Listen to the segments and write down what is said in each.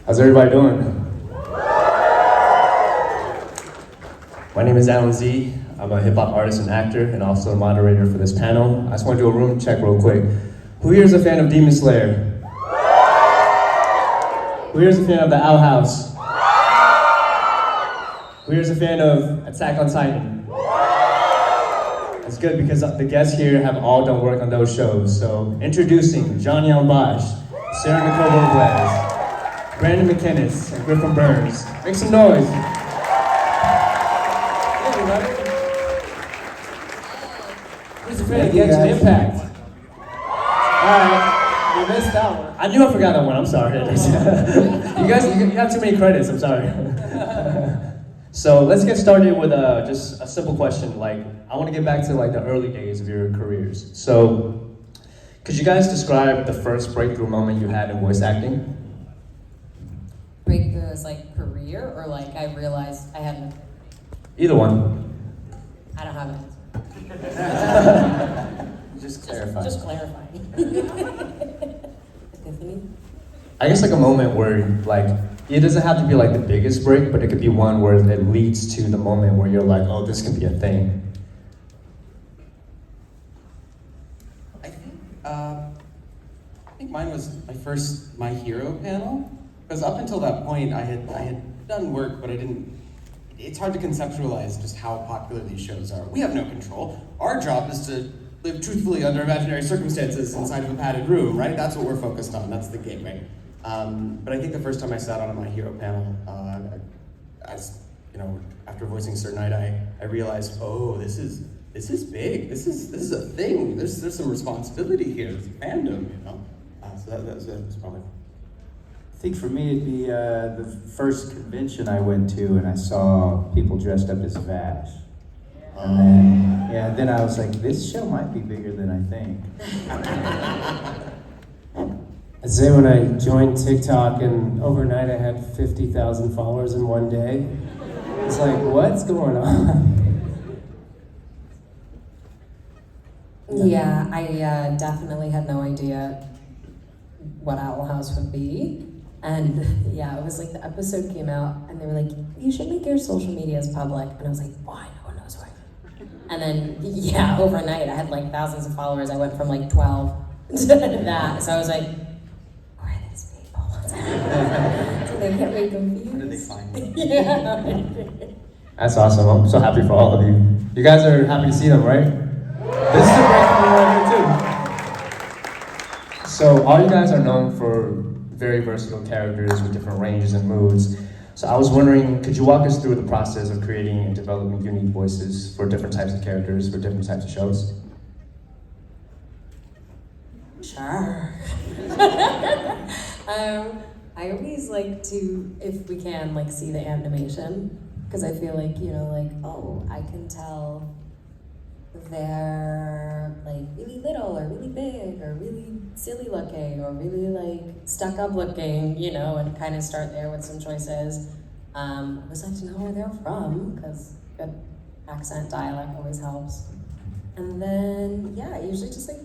How's everybody doing? My name is Alan Z. I'm a hip-hop artist and actor, and also a moderator for this panel. I just want to do a room check real quick. Who here is a fan of Demon Slayer? Who here is a fan of the Owl House? Who here is a fan of Attack on Titan? That's good because the guests here have all done work on those shows. So, introducing Johnny Yong Bosch, Sarah-Nicole Robles, Mclnnis, and Griffin Burns. Make some noise. Hey, everybody. Who's a fan of Genshin Impact? Alright, you missed that one. I knew I forgot that one, I'm sorry. you have too many credits, I'm sorry. So let's get started with just a simple question. Like, I want to get back to like the early days of your careers. So, could you guys describe the first breakthrough moment you had in voice acting? Breakthrough as like career, or like I realized I had no. Either one. I don't have an answer. Just clarify. Just clarifying. Epiphany? I guess like a moment where like, it doesn't have to be like the biggest break, but it could be one where it leads to the moment where you're like, oh, this can be a thing. I think mine was my first My Hero panel. Because up until that point, I had done work, but I didn't. It's hard to conceptualize just how popular these shows are. We have no control. Our job is to live truthfully under imaginary circumstances inside of a padded room, right? That's what we're focused on. That's the game, right? But I think the first time I sat on a My Hero panel, as you know, after voicing Sir Night, I realized, oh, this is big. This is a thing. There's some responsibility here. There's fandom, you know. So that was probably. I think for me it'd be the first convention I went to and I saw people dressed up as Vash. And then I was like, this show might be bigger than I think. I'd say when I joined TikTok and overnight I had 50,000 followers in one day. It's like, what's going on? Yeah, I definitely had no idea what Owl House would be. And yeah, it was like the episode came out and they were like, you should make your social medias public. And I was like, why? No one knows why. And then, yeah, overnight I had like thousands of followers. I went from like 12 to that. So I was like, who are these people? So they get me confused. Where did they find me? Yeah. That's awesome. I'm so happy for all of you. You guys are happy to see them, right? This is a breakthrough right here too. So all you guys are known for very versatile characters with different ranges and moods. So I was wondering, could you walk us through the process of creating and developing unique voices for different types of characters, for different types of shows? Sure. I always like to, if we can, like see the animation, because I feel like, you know, like, oh, I can tell they're like really little or really big or really silly looking or really like stuck up looking, you know, and kind of start there with some choices. I always like to know where they're from because good accent dialect always helps. And then, yeah, I usually just like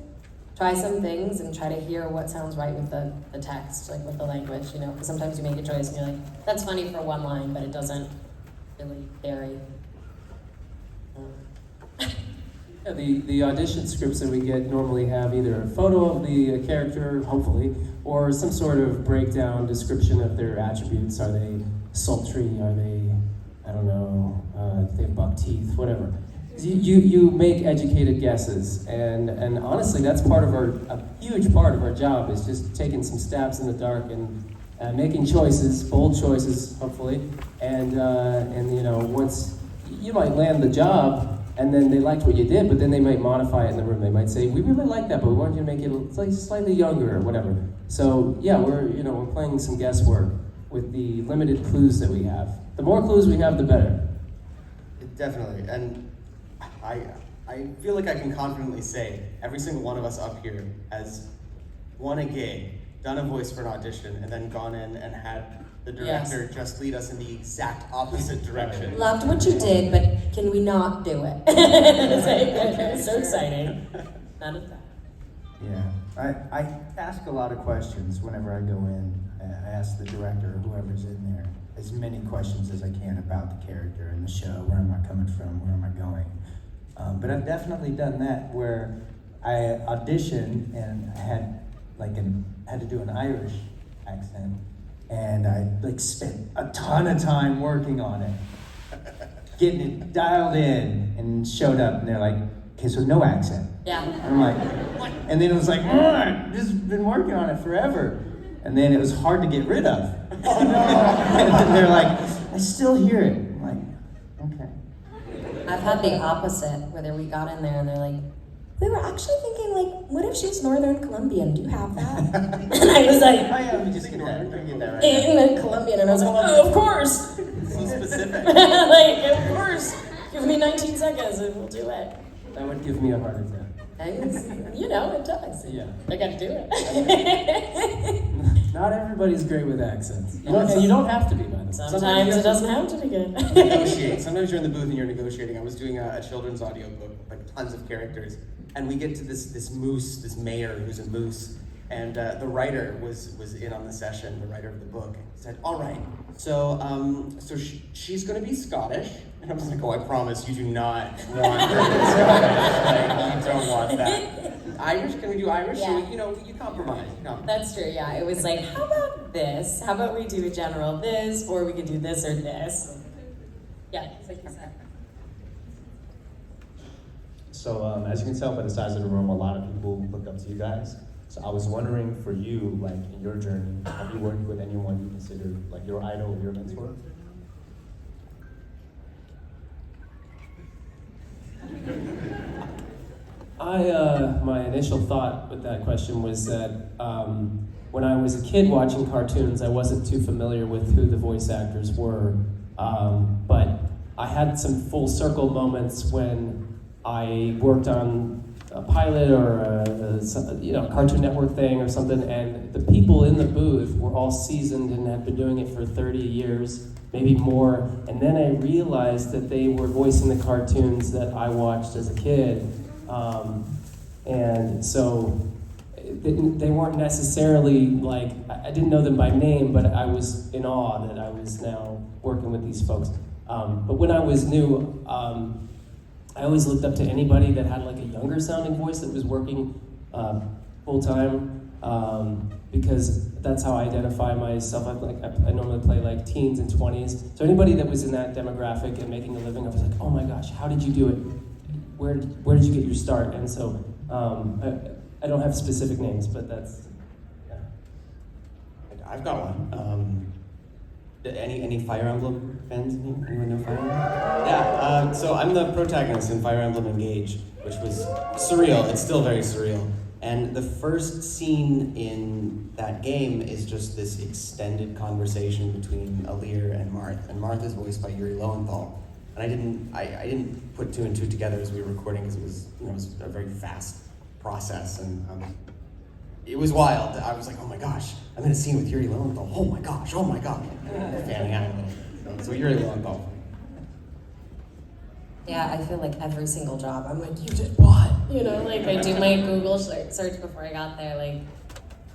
try some things and try to hear what sounds right with the text, like with the language, you know, because sometimes you make a choice and you're like, that's funny for one line, but it doesn't really vary. Yeah, the audition scripts that we get normally have either a photo of the character, hopefully, or some sort of breakdown description of their attributes. Are they sultry? Are they, I don't know, they have buck teeth, whatever. You make educated guesses, and honestly, that's a huge part of our job is just taking some stabs in the dark and making choices, bold choices, hopefully, and you know, once you might land the job. And then they liked what you did, but then they might modify it in the room. They might say, "We really like that, but we want you to make it like slightly younger or whatever." So yeah, we're playing some guesswork with the limited clues that we have. The more clues we have, the better. Definitely, and I feel like I can confidently say every single one of us up here has won a gig, done a voice for an audition, and then gone in and had the director just lead us in the exact opposite direction. Loved what you did, but can we not do it? It's like, okay, so exciting. None of that. Yeah, I ask a lot of questions whenever I go in. I ask the director or whoever's in there as many questions as I can about the character and the show. Where am I coming from? Where am I going? But I've definitely done that where I auditioned and I had to do an Irish accent, and I spent a ton of time working on it, getting it dialed in, and showed up, and they're like, okay, so no accent. Yeah. I'm like, what? And then it was like, I've just been working on it forever. And then it was hard to get rid of. Oh no! And then they're like, I still hear it. I'm like, okay. I've had the opposite, where we got in there and they're like, we were actually thinking, like, what if she's Northern Colombian? Do you have that? And I was like, Oh yeah, let me just get that. Let me get that right in Colombian, and I was like, oh, of course. So specific. Like, of course. Give me 19 seconds and we'll do it. That would give me a heart attack. And, you know, it does. Yeah. I gotta do it. Not everybody's great with accents. And you don't have to be, by the way. Sometimes it doesn't have to be good. Negotiate. Sometimes you're in the booth and you're negotiating. I was doing a children's audiobook, like tons of characters, and we get to this moose, this mayor who's a moose, and the writer was in on the session. The writer of the book said, "All right, so she's going to be Scottish," and I was like, "Oh, I promise you do not want her to be Scottish. Like, you don't want that." Irish? Can we do Irish? Yeah. So you compromise. You compromise. That's true, yeah. It was like, how about this? How about we do a general this, or we could do this or this? Yeah, it's like that. So as you can tell by the size of the room, a lot of people look up to you guys. So I was wondering for you, like in your journey, have you worked with anyone you consider like your idol or your mentor? My initial thought with that question was that when I was a kid watching cartoons, I wasn't too familiar with who the voice actors were, but I had some full circle moments when I worked on a pilot or a Cartoon Network thing or something, and the people in the booth were all seasoned and had been doing it for 30 years, maybe more, and then I realized that they were voicing the cartoons that I watched as a kid. And so they weren't necessarily like, I didn't know them by name, but I was in awe that I was now working with these folks. But when I was new, I always looked up to anybody that had like a younger sounding voice that was working full time, because that's how I identify myself. I normally play like teens and 20s. So anybody that was in that demographic and making a living, I was like, oh my gosh, how did you do it? Where did you get your start? And so I don't have specific names, but that's, yeah. I've got one. Any Fire Emblem fans? Anyone know Fire Emblem? Yeah. So I'm the protagonist in Fire Emblem Engage, which was surreal. It's still very surreal. And the first scene in that game is just this extended conversation between Alir and Marth. And Marth is voiced by Yuri Lowenthal. And I didn't put two and two together as we were recording because it was a very fast process, and it was wild. I was like, oh my gosh, I'm in a scene with Yuri Lowenthal. Oh my gosh. Fanning out a little. So Yuri Lowenthal. Yeah, I feel like every single job, I'm like, you did what? You know, like I do my Google search before I got there. Like,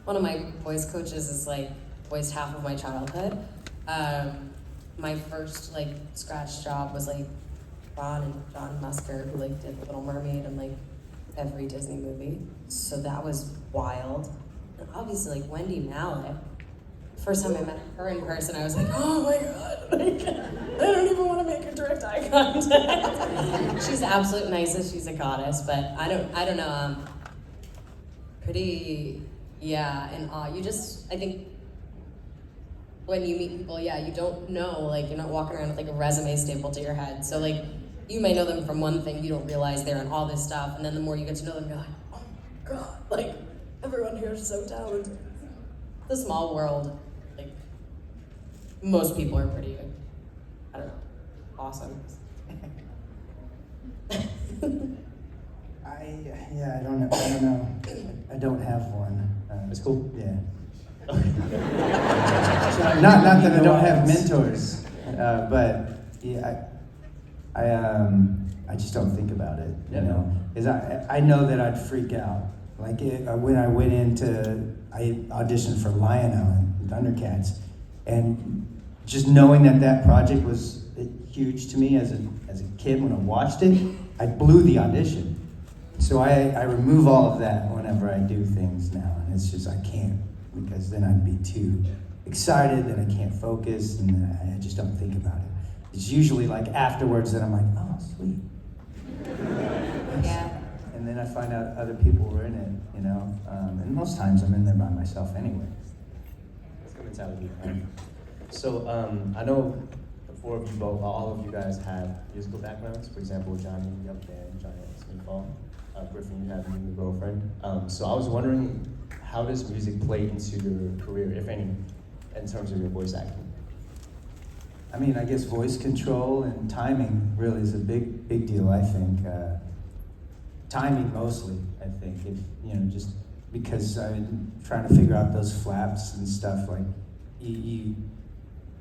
one of my voice coaches is like voiced half of my childhood. My first like scratch job was like Ron and John Musker, who like did Little Mermaid and like every Disney movie. So that was wild. And obviously like Wendy Malick. First time I met her in person, I was like, oh my god, like, I don't even want to make her direct eye contact. She's the absolute nicest, she's a goddess, but I don't know, pretty, yeah, in awe. I think when you meet people, yeah, you don't know, like, you're not walking around with like a resume stapled to your head. So like, you may know them from one thing, you don't realize they're in all this stuff, and then the more you get to know them, you're like, oh my god, like, everyone here is so talented. The small world, like, most people are pretty, I don't know, awesome. I don't know. I don't have one. It's cool. Yeah. Not that I don't have mentors, but yeah, I just don't think about it, you know. Because I know that I'd freak out. Like when I went I auditioned for Lionel and Thundercats, and just knowing that project was huge to me as a kid when I watched it, I blew the audition. So I remove all of that whenever I do things now, and it's just I can't, because then I'd be too excited that I can't focus, and I just don't think about it. It's usually like afterwards that I'm like, oh, sweet. Yeah. And then I find out other people were in it, you know. And most times I'm in there by myself anyway. That's good mentality. So I know the four of you both, all of you guys have musical backgrounds. For example, Johnny, you have a band, Johnny Yong Bosch. Griffin, you have a new girlfriend. So I was wondering, how does music play into your career, if any, in terms of your voice acting? I mean, I guess voice control and timing really is a big deal, I think. Timing mostly, I think, if, you know, just because I'm trying to figure out those flaps and stuff, like,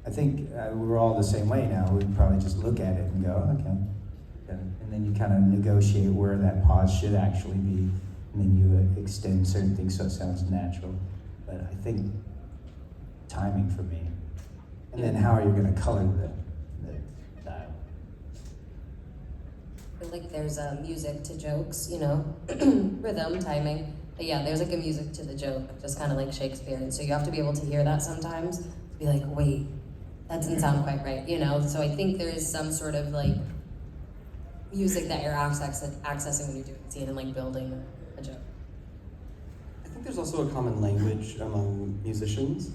I think we're all the same way now. We'd probably just look at it and go, okay. And then you kind of negotiate where that pause should actually be, and then you extend certain things so it sounds natural. But I think timing for me. And then how are you going to color the dial? I feel like there's music to jokes, you know, rhythm, timing. But yeah, there's like a music to the joke, just kind of like Shakespeare. And so you have to be able to hear that sometimes, to be like, wait, that doesn't sound quite right, you know? So I think there is some sort of like music that you're accessing when you're doing a scene and like building a joke. I think there's also a common language among musicians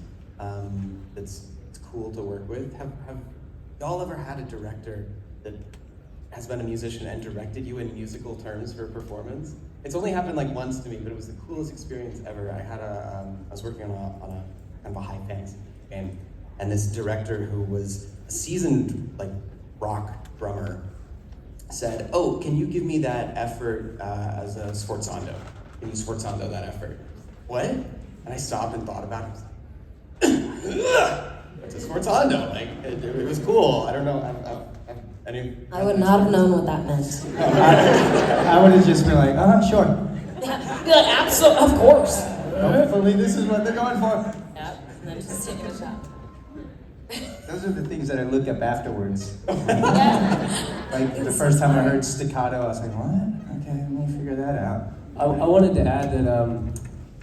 that's cool to work with. Have y'all ever had a director that has been a musician and directed you in musical terms for a performance? It's only happened like once to me, but it was the coolest experience ever. I was working on a kind of a high fantasy game, and this director who was a seasoned like rock drummer said, "Oh, can you give me that effort as a sforzando? Can you sforzando that effort?" What? And I stopped and thought about it. It's a sforzando. Like it was cool. I don't know. I would not have known what that meant. I would have just been like, sure. Be like, absolutely, of course. Hopefully this is what they're going for. Yep, and then just taking a shot. Those are the things that I look up afterwards. Yeah. Like the first time I heard staccato, I was like, what? Okay, let me figure that out. I wanted to add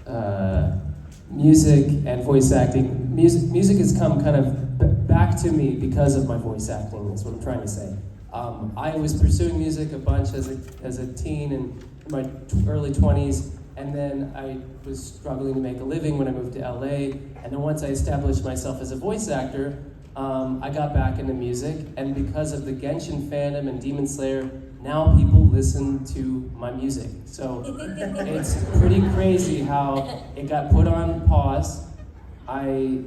that music and voice acting, music has come kind of back to me because of my voice acting, is what I'm trying to say. I was pursuing music a bunch as a teen and in my early 20s, and then I was struggling to make a living when I moved to LA, and then once I established myself as a voice actor, I got back into music, and because of the Genshin fandom and Demon Slayer, now people listen to my music. So it's pretty crazy how it got put on pause. I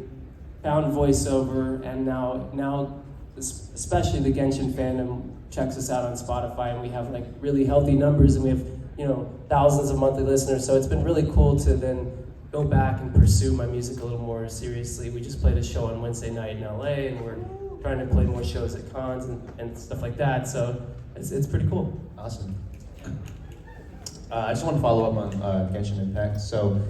found voiceover, and now especially the Genshin fandom checks us out on Spotify, and we have like really healthy numbers, and we have, you know, thousands of monthly listeners. So it's been really cool to then go back and pursue my music a little more seriously. We just played a show on Wednesday night in LA, and we're trying to play more shows at cons and stuff like that. So it's pretty cool. Awesome. I just want to follow up on Genshin Impact. So,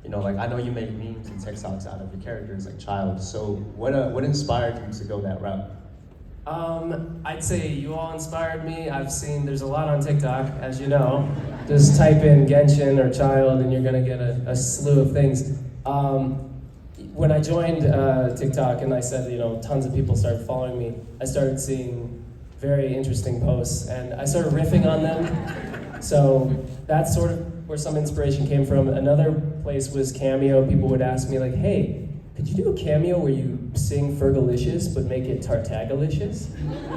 you know, like I know you make memes and TikToks out of your characters like child. So what inspired you to go that route? I'd say you all inspired me. I've seen there's a lot on TikTok, as you know. Just type in Genshin or child and you're gonna get a slew of things. When I joined TikTok and I said, you know, tons of people started following me, I started seeing very interesting posts and I started riffing on them. So that's sort of where some inspiration came from. Another place was Cameo. People would ask me like, hey, could you do a cameo where you sing Fergalicious but make it Tartagalicious?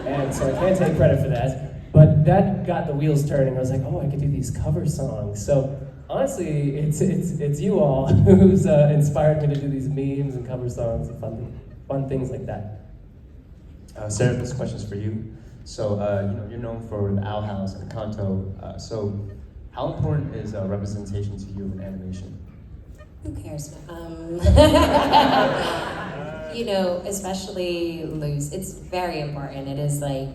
And so I can't take credit for that. But that got the wheels turning. I was like, oh, I could do these cover songs. So honestly, it's you all who's inspired me to do these memes and cover songs and fun things like that. Sarah, this question's for you. So, you know, you're known for the Owl House and Kanto. So, how important is representation to you in animation? Who cares? You know, especially loose. It's very important. It is like,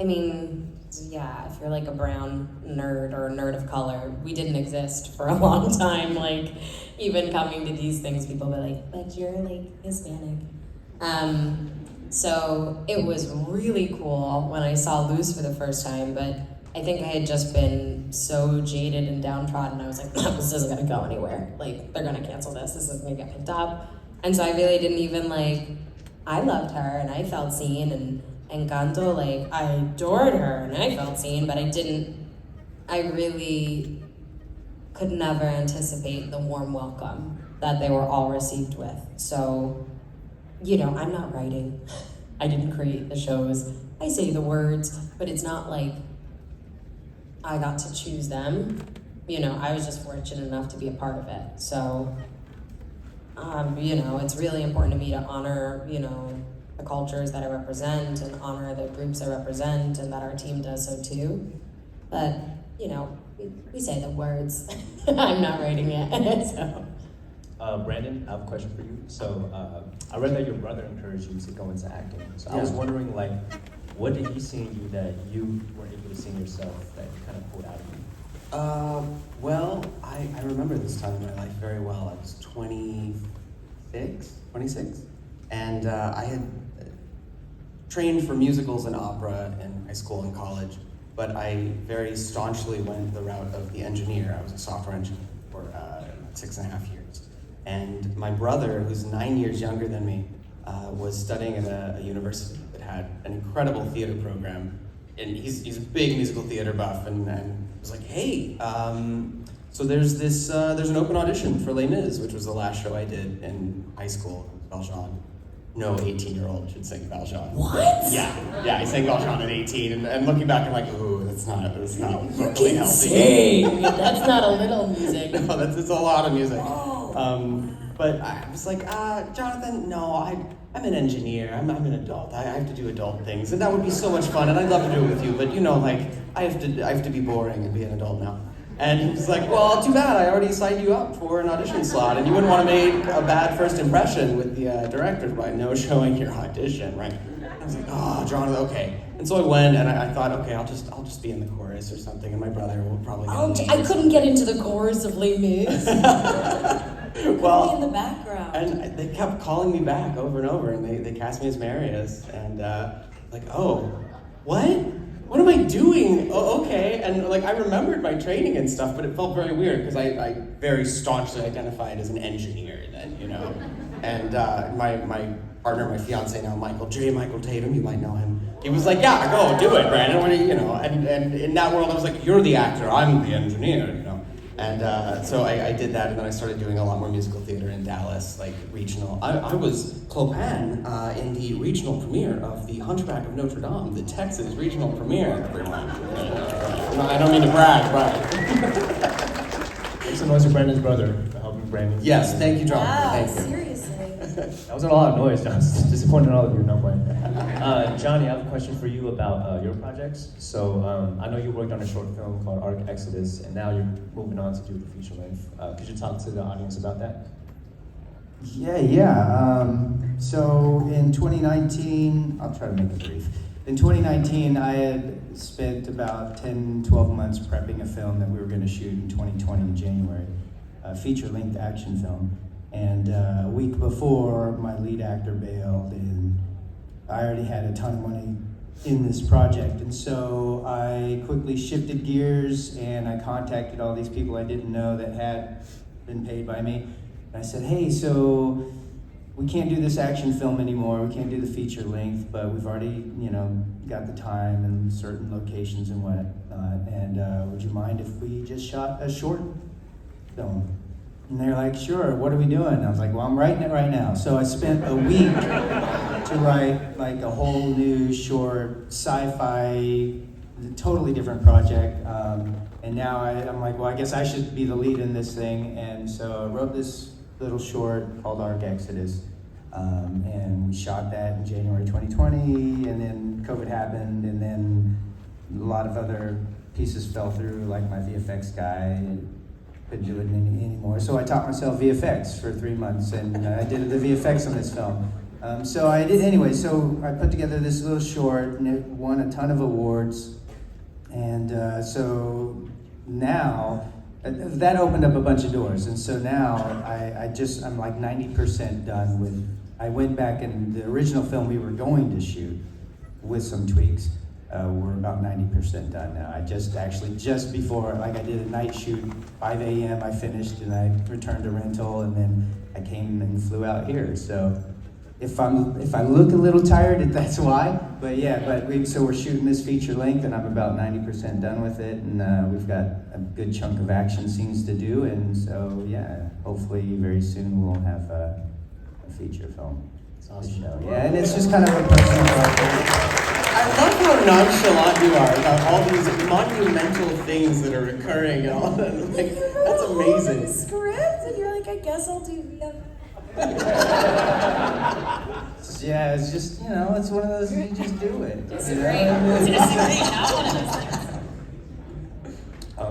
I mean, yeah, if you're like a brown nerd or a nerd of color, we didn't exist for a long time. Like, even coming to these things, people were like, but you're like Hispanic. So it was really cool when I saw Luz for the first time, but I think I had just been so jaded and downtrodden. I was like, this isn't gonna go anywhere. Like, they're gonna cancel this. This isn't gonna get picked up. And so I really didn't even like, I loved her and I felt seen, and Encanto, like, I adored her and I felt seen, but I really could never anticipate the warm welcome that they were all received with. So, you know, I'm not writing. I didn't create the shows. I say the words, but it's not like I got to choose them. You know, I was just fortunate enough to be a part of it. So, you know, it's really important to me to honor, you know, the cultures that I represent and honor the groups I represent, and that our team does so too. But, you know, we say the words. I'm not writing it, so. Brandon, I have a question for you. So I read that your brother encouraged you to go into acting. So I was wondering, like, what did he see in you that you weren't able to see in yourself that you kind of pulled out of you? Well, I remember this time in my life very well. I was 26, and I had trained for musicals and opera in high school and college, but I very staunchly went the route of the engineer. I was a software engineer for 6.5 years. And my brother, who's 9 years younger than me, was studying at a university that had an incredible theater program. And he's a big musical theater buff, and was like, hey, so there's an open audition for Les Mis, which was the last show I did in high school, Valjean. No 18-year-old should sing Valjean. What? Yeah, I sang Valjean at 18, and looking back, I'm like, ooh, that's not You really can healthy. sing. That's not a little music. No, it's a lot of music. Oh. But I was like, Jonathan, no, I'm an engineer. I'm an adult. I have to do adult things, and that would be so much fun, and I'd love to do it with you. But you know, like, I have to be boring and be an adult now. And he was like, well, too bad. I already signed you up for an audition slot, and you wouldn't want to make a bad first impression with the director by no showing your audition, right? And I was like, oh, Jonathan, okay. And so I went, and I thought, okay, I'll just be in the chorus or something, and my brother will probably get I couldn't get into the chorus of Les Mis. Well, be in the background. And they kept calling me back over and over, and they cast me as Marius, and like, oh, what am I doing? Oh, okay. And like, I remembered my training and stuff, but it felt very weird because I very staunchly identified as an engineer then, you know. And my partner, my fiance now, Michael Tatum, you might know him. He was like, yeah, go do it, Brandon. What are you know? And in that world, I was like, you're the actor, I'm the engineer, you know. And so I did that, and then I started doing a lot more musical theater in Dallas, like regional. I was Clopin in the regional premiere of The Hunchback of Notre Dame, the Texas regional premiere, everyone. I don't mean to brag, but... Make some noise for Brandon's brother, helping Brandon. Yes, thank you, John. Wow, Thank you. seriously. That wasn't a lot of noise, John. Disappointing all of you, no point. Johnny, I have a question for you about your projects. So I know you worked on a short film called Arc Exodus, and now you're moving on to do the feature length. Could you talk to the audience about that? Yeah. So in 2019, I'll try to make it brief. In 2019, I had spent about 10, 12 months prepping a film that we were going to shoot in 2020 in January, a feature-length action film. And a week before, my lead actor bailed, and I already had a ton of money in this project. And so I quickly shifted gears, and I contacted all these people I didn't know that had been paid by me. And I said, hey, so we can't do this action film anymore. We can't do the feature length, but we've already, got the time and certain locations and whatnot. And would you mind if we just shot a short film? And they're like, sure, what are we doing? And I was like, well, I'm writing it right now. So I spent a week to write like a whole new short sci-fi, totally different project. And now I'm like, well, I guess I should be the lead in this thing. And so I wrote this little short called Arc Exodus. And we shot that in January 2020, and then COVID happened, and then a lot of other pieces fell through, like my VFX guy couldn't do it anymore. So I taught myself VFX for 3 months, and I did the VFX on this film. So I did anyway. So I put together this little short, and it won a ton of awards. And so now that opened up a bunch of doors. And so now I'm like 90% done with. I went back, and the original film we were going to shoot with some tweaks. We're about 90% done now. I just before, like I did a night shoot, 5 a.m. I finished, and I returned to rental, and then I came and flew out here. So if I look a little tired, that's why. But yeah, so we're shooting this feature length, and I'm about 90% done with it, and we've got a good chunk of action scenes to do, and so yeah, hopefully very soon we'll have a feature film. It's awesome. Show. Yeah, and it's just kind of a personal project. I love how nonchalant you are about all these monumental things that are occurring and all that. Like, that's amazing. Script, and you're like, I guess I'll do VFX. Yeah, it's just, it's one of those, you just do it. Disagree.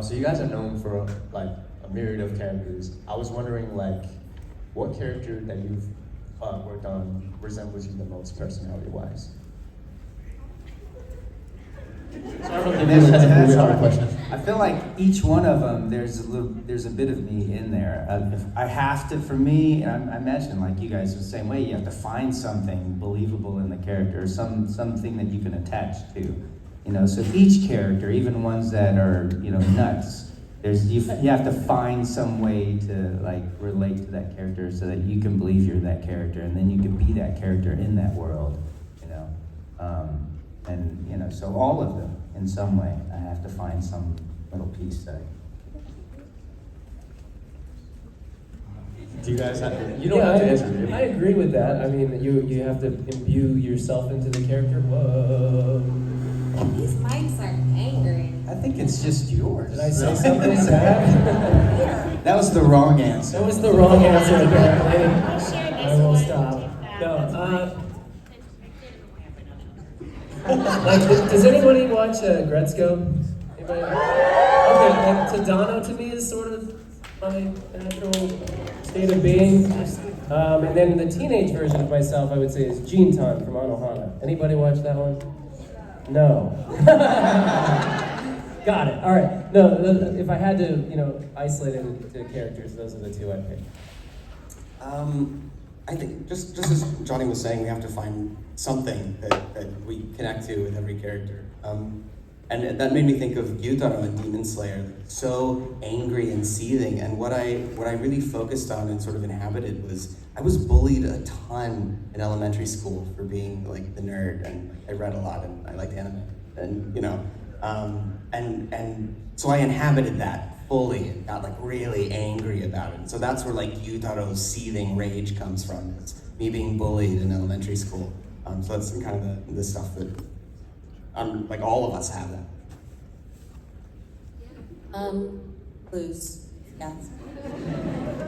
So you guys are known for like a myriad of characters. I was wondering like, what character that you've worked on resembles you the most personality-wise? I feel like each one of them, there's a bit of me in there. If I have to, for me, I imagine like you guys are the same way. You have to find something believable in the character, something that you can attach to. So each character, even ones that are nuts, you have to find some way to like relate to that character so that you can believe you're that character, and then you can be that character in that world. And so all of them, in some way, I have to find some little piece that. Do you guys have to? You don't have to answer. I agree with that. I mean, you have to imbue yourself into the character. Whoa. These mics are angry. I think it's just yours. Did I say something bad? That was the wrong answer. That was the wrong answer, apparently. I'll share this I will one. stop. No, does anybody watch Gretzko? Anybody? Okay, like Tadano to me is sort of my natural state of being. And then the teenage version of myself, I would say, is Jintan from Anohana. Anybody watch that one? No. Got it. All right. No, if I had to, isolate it into characters, those are the two I'd pick. I think just as Johnny was saying, we have to find something that we connect to with every character. And that made me think of Gyutaro in Demon Slayer, so angry and seething. And what I really focused on and sort of inhabited was, I was bullied a ton in elementary school for being like the nerd, and I read a lot and I liked anime, and and so I inhabited that fully and got like really angry about it. So that's where like Gyutaro's seething rage comes from, is me being bullied in elementary school. So that's kind of the stuff that like all of us have that. Luz, yes.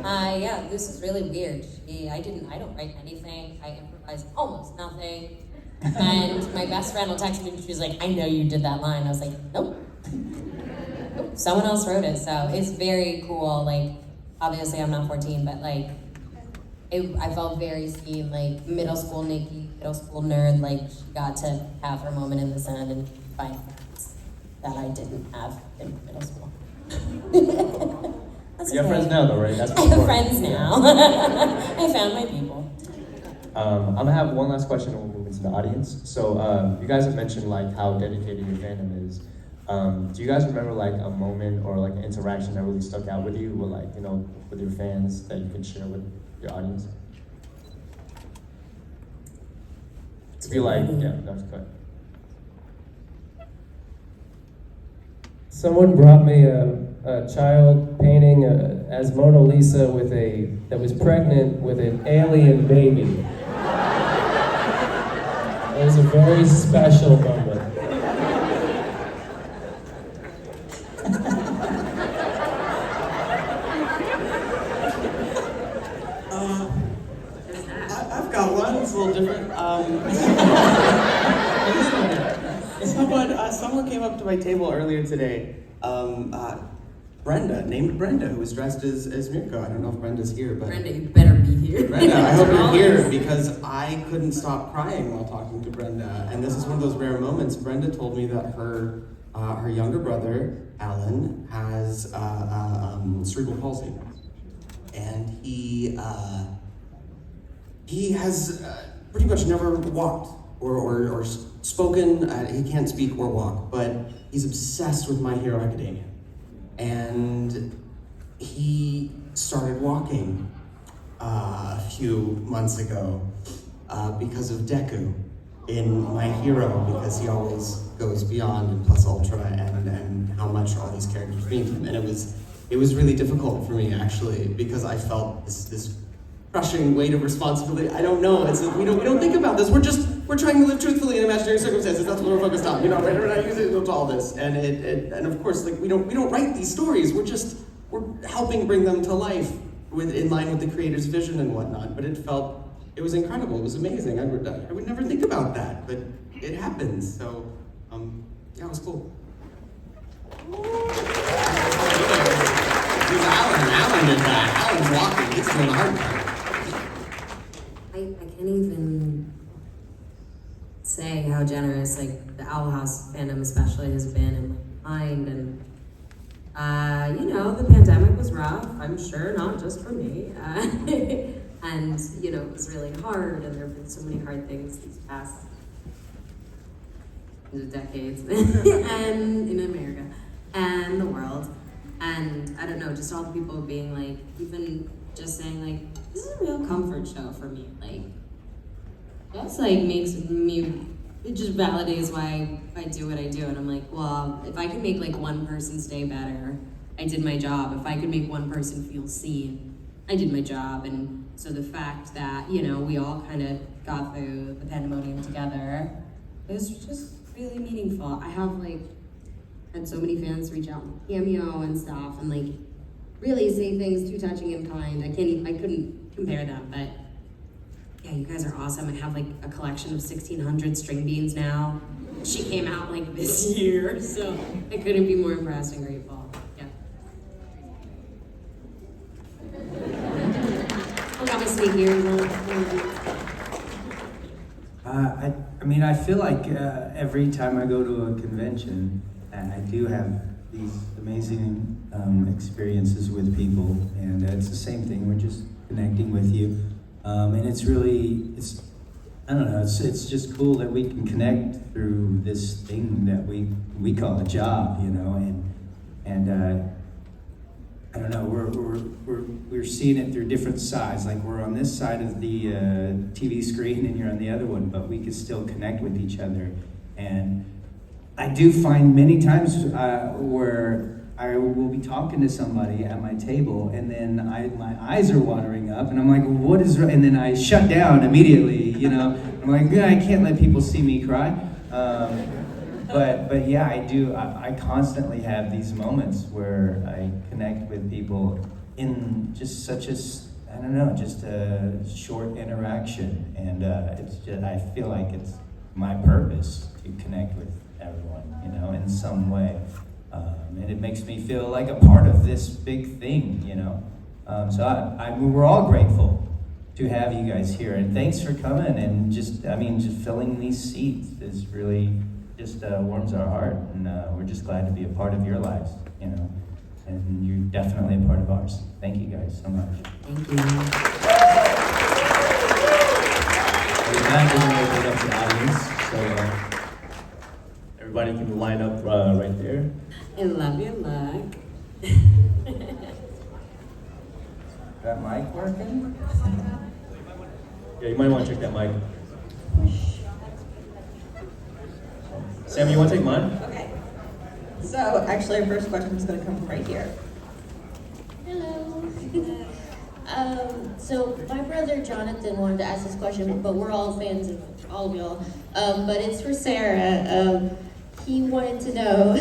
Yeah, Luz is really weird. I don't write anything. I improvise almost nothing. And my best friend will text me and she's like, I know you did that line. I was like, nope. Someone else wrote it, so it's very cool. Like, obviously I'm not 14, but like, I felt very seen, like middle school Nikki, middle school nerd, like she got to have her moment in the sun and find friends that I didn't have in middle school. That's You have friends now, though, right? That's I have important. friends now. I found my people. I'm gonna have one last question and we'll move into the audience. So you guys have mentioned like how dedicated your fandom is. Do you guys remember like a moment or like an interaction that really stuck out with you, with like with your fans that you can share with your audience? I feel like that's good. Someone brought me a child painting as Mona Lisa that was pregnant with an alien baby. It was a very special moment. I've got one. It's a little different. Someone came up to my table earlier today. Brenda, named Brenda, who was dressed as Mirko. I don't know if Brenda's here, but Brenda, you better be here. Brenda, I hope you're here because I couldn't stop crying while talking to Brenda. And this is one of those rare moments. Brenda told me that her younger brother, Alan, has cerebral palsy. And he has pretty much never walked or spoken. He can't speak or walk, but he's obsessed with My Hero Academia. And he started walking a few months ago because of Deku in My Hero, because he always goes beyond and plus ultra and how much all these characters mean to him. And it was really difficult for me actually, because I felt this crushing weight of responsibility. I don't know. It's like we don't think about this. We're trying to live truthfully in imaginary circumstances. That's what we're focused on. We're not using it to all this. And and of course, like we don't write these stories. We're helping bring them to life in line with the creator's vision and whatnot. But it was incredible. It was amazing. I would never think about that, but it happens. So yeah, it was cool. He's Alan did that. Alan's walking. He's doing the hard part. I can't even say how generous like the Owl House fandom especially has been and kind, and the pandemic was rough, I'm sure, not just for me, and it was really hard, and there have been so many hard things these past decades and in America and the world, and I don't know, just all the people being like, even just saying like, this is a real comfort show for me. Like, that's like makes me, it just validates why I do what I do. And I'm like, well, if I can make like one person's day better, I did my job. If I could make one person feel seen, I did my job. And so the fact that, we all kind of got through the pandemonium together, it was just really meaningful. I have like had so many fans reach out with cameo and stuff and like really say things too touching and kind. I couldn't compare them, but yeah, you guys are awesome. I have like a collection of 1,600 string beans now. She came out like this year, so I couldn't be more impressed and grateful. Yeah. I got my sneak ears on. I feel like every time I go to a convention, I do have these amazing experiences with people, and it's the same thing. We're just connecting with you, and it's I don't know. It's just cool that we can connect through this thing that we call a job, and I don't know. We're seeing it through different sides. Like we're on this side of the TV screen, and you're on the other one, but we can still connect with each other. And I do find many times where I will be talking to somebody at my table, and then my eyes are watering up, and I'm like, what is wrong? And then I shut down immediately, I'm like, I can't let people see me cry. But yeah, I do. I constantly have these moments where I connect with people in just such a, just a short interaction, and I feel like it's my purpose to connect with everyone, in some way. And it makes me feel like a part of this big thing, So we're all grateful to have you guys here, and thanks for coming, and just filling these seats is really just warms our heart, and we're just glad to be a part of your lives, and you're definitely a part of ours. Thank you guys so much. Thank you. With that, we're going to open it up to the audience, so everybody can line up right there. I love your look. That mic working? Yeah, you might want to check that mic. Sam, you want to take mine? Okay. So actually, our first question is going to come from right here. Hello. So my brother Jonathan wanted to ask this question, but we're all fans of all of y'all. But it's for Sarah. He wanted to know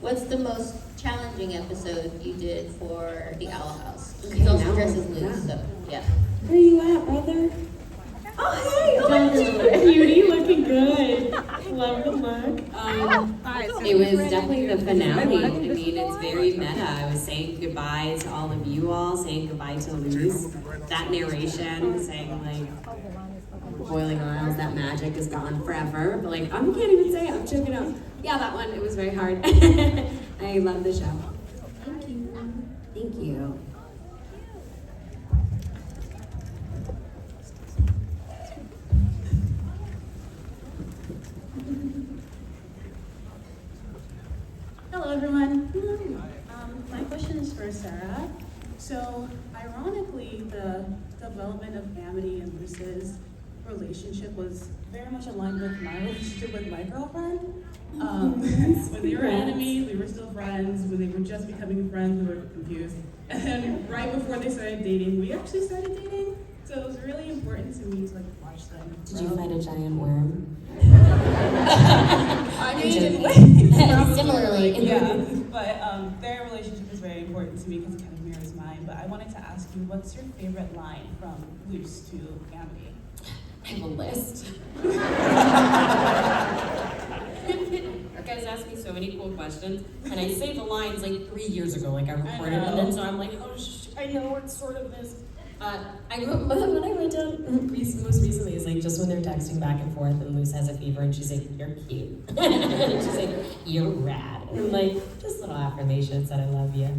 what's the most challenging episode you did for the Owl House? Okay, He's also now- dressed as Luke, yeah. so yeah. Where you at, brother? Oh hey, Jonathan, beauty, looking good. Love the look. It was definitely the finale. I mean, it's very meta. I was saying goodbye to all of you all, saying goodbye to Luz. That narration, saying like, boiling oils, that magic is gone forever. But like, I can't even say it, I'm choking up. Yeah, that one, it was very hard. I love the show. Thank you. Thank you. Hello, everyone. My question is for Sarah. So, ironically, the development of Amity and Luz's relationship was very much aligned with my relationship with my girlfriend. When they were enemies, we were still friends. When they were just becoming friends, we were confused. And then right before they started dating, we actually started dating. So it was really important to me to like watch them. Did you fight a giant worm? I mean, probably, Similarly. yeah. But their relationship is very important to me because it kind of mirrors mine. But I wanted to ask you, what's your favorite line from Luz to Amity? I have a list. You guys ask me so many cool questions, and I say the lines like 3 years ago, like I recorded them, and so I'm like, oh, I know it's sort of this. When I went down most recently is like just when they're texting back and forth, and Luz has a fever, and she's like, "You're cute," and she's like, "You're rad," and I'm like, just little affirmations that I love you.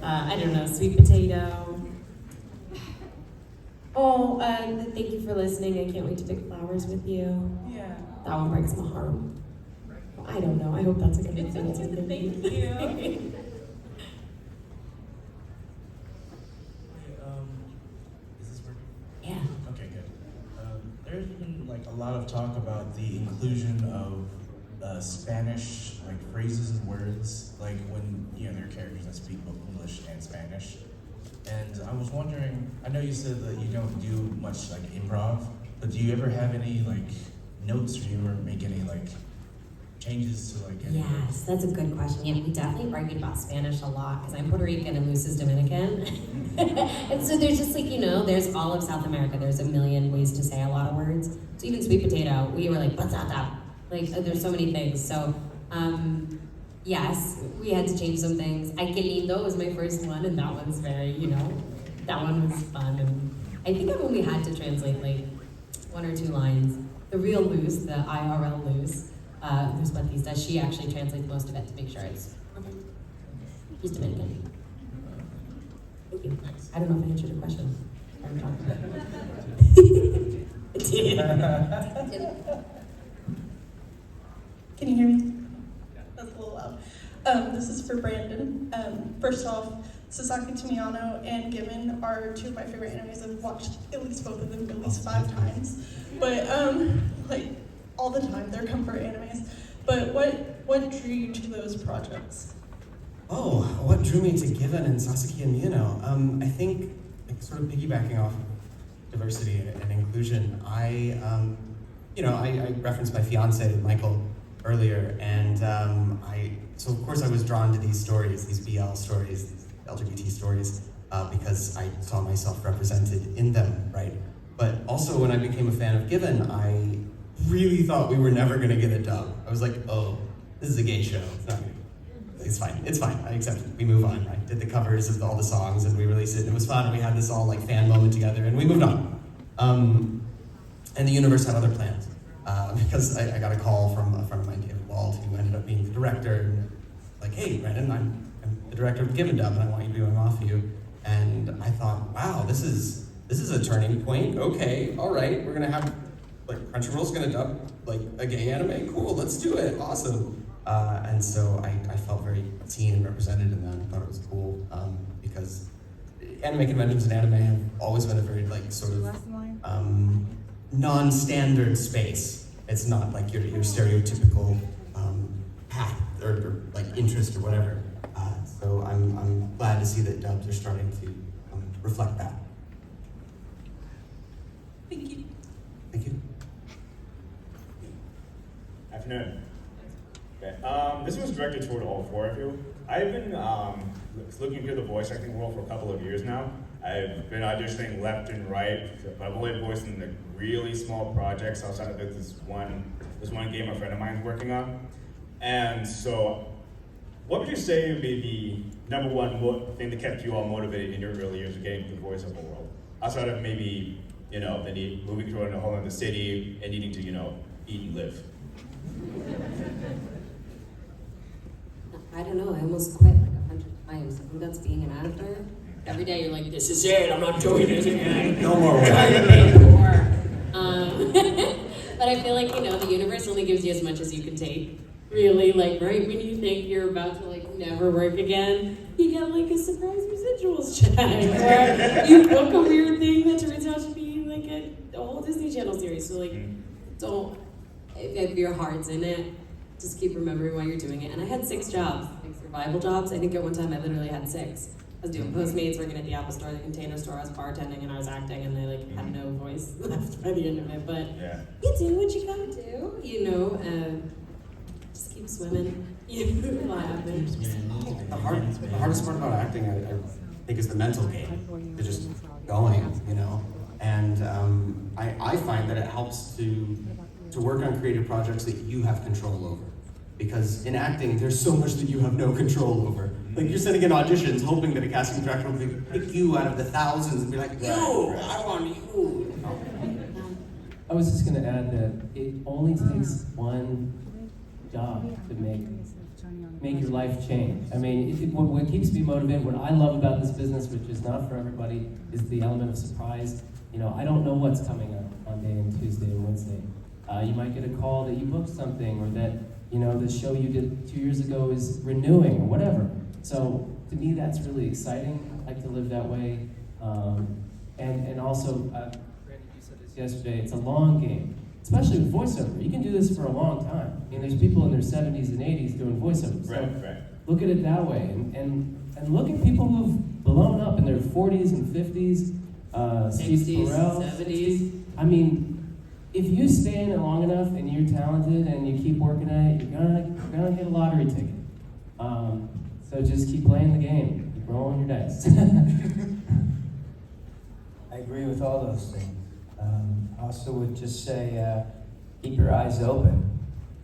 I don't know, sweet potato. Oh, thank you for listening. I can't wait to pick flowers with you. Yeah. That one breaks my heart. I don't know. I hope that's a good It's thing. okay. Thank you. Is this working? Yeah. Okay, good. There's been like a lot of talk about the inclusion of Spanish like phrases and words, like when there are characters that speak both English and Spanish. And I was wondering, I know you said that you don't do much like improv, but do you ever have any like notes, or do you ever make any like changes to like any Yes, that's a good question. Yeah, we definitely argued about Spanish a lot because I'm Puerto Rican and Luz is Dominican. And so there's just like, there's all of South America. There's a million ways to say a lot of words. So even sweet potato, we were like, batata. Like, there's so many things. So, yes, we had to change some things. Ay, que lindo was my first one, and that one's very, that one was fun. And I think I've only had to translate like 1 or 2 lines. The real Luz, the IRL Luz, Luz Batista, she actually translates most of it to make sure it's okay. He's Dominican. Thank you. I don't know if I answered your question. I'm talking Can you hear me? That's a little loud. This is for Brandon. First off, Sasaki Tamiano and Given are 2 of my favorite animes. I've watched at least both of them at least 5 times. But like all the time, they're comfort animes. But what drew you to those projects? Oh, what drew me to Given and Sasaki and Mino? I think, like, sort of piggybacking off diversity and inclusion, I referenced my fiance, Michael, earlier, and so of course I was drawn to these stories, these BL stories, these LGBT stories, because I saw myself represented in them, right? But also when I became a fan of Given, I really thought we were never gonna get a dub. I was like, oh, this is a gay show, it's fine, I accept it, we move on, right? Did the covers of all the songs and we released it, and it was fun, and we had this all like fan moment together, and we moved on. And the universe had other plans. Because I got a call from a friend of mine, David Wald, who ended up being the director, and like, hey, Brandon, I'm the director of Given Dub, and I want you to be going off of you. And I thought, wow, this is a turning point. Okay, all right, we're gonna have, like, Crunchyroll's gonna dub like a gay anime. Cool, let's do it. Awesome. And so I felt very seen and represented in that. I thought it was cool because anime conventions and anime have always been a very like sort of non-standard space. It's not like your stereotypical path or like interest or whatever. So I'm glad to see that dubs are starting to reflect that. Thank you. Thank you. Afternoon. Okay. This was directed toward all 4 of you. I've been looking through the voice acting world for a couple of years now. I've been auditioning left and right, but I've only voiced in the really small projects outside of this one game a friend of mine is working on. And so, what would you say would be the number one thing that kept you all motivated in your early years of getting into the voiceover world? Outside of maybe, the need moving to a whole other city and needing to, eat and live. I don't know, I almost quit like 100 times. I think that's being an actor. Every day you're like, this is it, I'm not doing this again. No more work. But I feel like, the universe only gives you as much as you can take. Really, like right when you think you're about to never work again, you get a surprise residuals check. Or you book a weird thing that turns out to be a whole Disney Channel series. So don't, if your heart's in it, just keep remembering why you're doing it. And I had 6 jobs, survival jobs. I think at one time I literally had 6. I was doing Postmates, working at the Apple Store, the Container Store, I was bartending, and I was acting, and I had no voice left by the end of it. But you do what you gotta do, just keep swimming. It'll happen. The hardest part about acting, I think, is the mental game. They're just going, And I find that it helps to work on creative projects that you have control over. Because in acting, there's so much that you have no control over. You're sitting in auditions hoping that a casting director will pick you out of the thousands and be like, yo, I want you. I was just going to add that it only takes one job to make your life change. I mean, what keeps me motivated, what I love about this business, which is not for everybody, is the element of surprise. I don't know what's coming up Monday and Tuesday and Wednesday. You might get a call that you booked something, or that the show you did 2 years ago is renewing, or whatever. So to me, that's really exciting. I like to live that way. And also, Brandon, you said this yesterday, it's a long game, especially with voiceover. You can do this for a long time. There's people in their 70s and 80s doing voiceover. So Right. Look at it that way. And look at people who've blown up in their 40s and 50s, 60s, Steve Carell, 70s. I mean, if you stay in it long enough and you're talented and you keep working at it, you're gonna hit a lottery ticket. So just keep playing the game, keep rolling your dice. I agree with all those things. I also would just say, keep your eyes open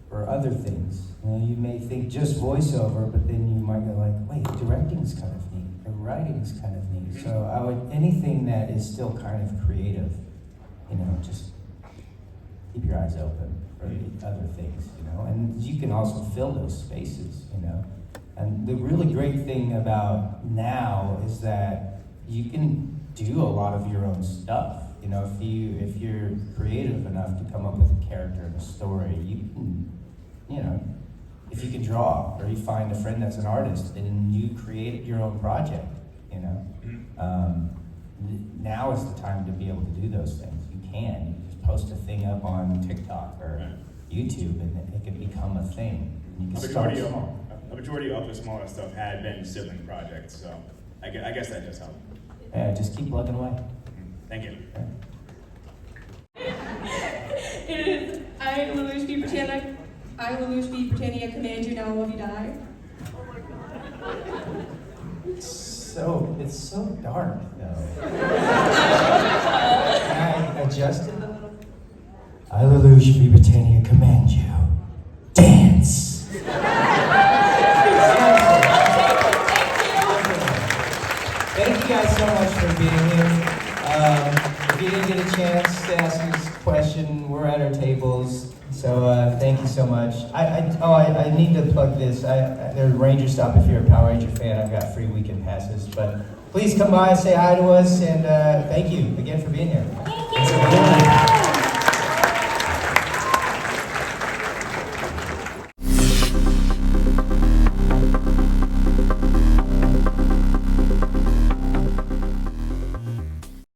for other things. You may think just voiceover, but then you might go wait, directing's kind of neat, and writing's kind of neat. So anything that is still kind of creative, just keep your eyes open for the other things, and you can also fill those spaces, And the really great thing about now is that you can do a lot of your own stuff. If you're creative enough to come up with a character and a story, you can, if you can draw, or you find a friend that's an artist, and you create your own project, Now is the time to be able to do those things. You can just post a thing up on TikTok or YouTube, and it can become a thing. You can start small. A majority of the smaller stuff had been sibling projects, so I guess that does help. Yeah, just keep plugging away. Thank you. It is, I will lose be Britannia. I will lose be Britannia, command you, now will you die. It's so dark, though. Can I adjust it a little? I will lose be Britannia, command you. Dance! Thank you guys so much for being here. If you didn't get a chance to ask us a question, we're at our tables. So thank you so much. I need to plug this. There's Ranger Stop if you're a Power Ranger fan. I've got free weekend passes. But please come by and say hi to us. And thank you again for being here. Thank you.